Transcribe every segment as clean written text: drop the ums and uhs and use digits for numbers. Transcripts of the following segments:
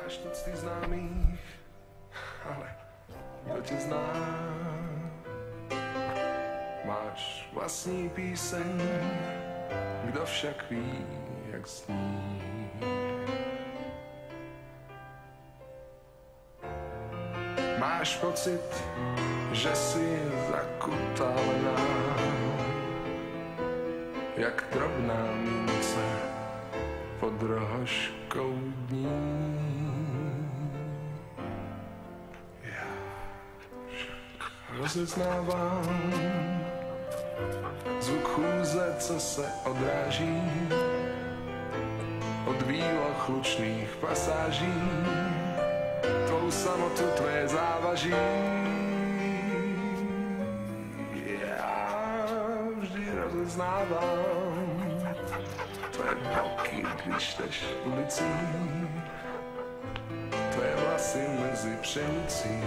Máš tucty známých, ale kdo tě zná? Máš vlastní píseň, kdo však ví, jak zní. Máš pocit, že jsi zakutalená, jak drobná mince pod rohožkou dní. Já však rozeznávám zvuk chůze, co se odráží od výloh lučných pasáží, tvou samotu, tvé závaží. Já vždy rozeznávám tvé boky, když jdeš ulicí, tvé vlasy mezi pšenicí,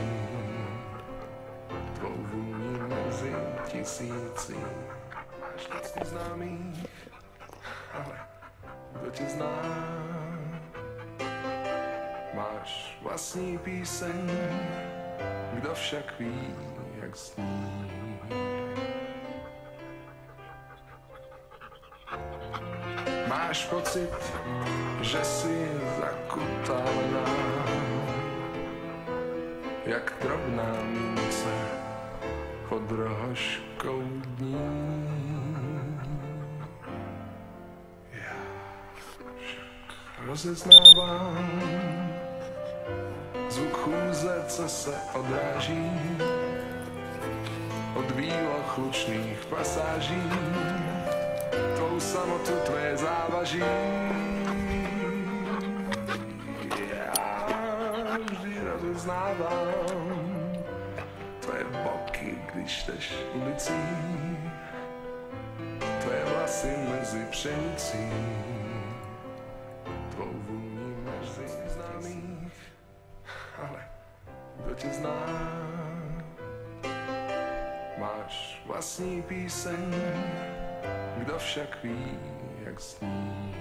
tvou vůni mezi tisící. Máš tucty známých, ale kdo tě zná? Máš vlastní píseň, kdo však ví, jak zní. Máš pocit, že jsi zakutalená, jak drobná mince pod rohožkou dní. Já však rozeznávám zvuk chůze, co se odráží od výloh lučných pasáží, tvou samotu, tvé závaží. Já vždy rozeznávám tvé boky, když jdeš ulicí, tvé vlasy mezi pšenicí, tvou vůni mezi známých, ale kdo tě zná? Máš vlastní píseň, kdo však ví, jak zní.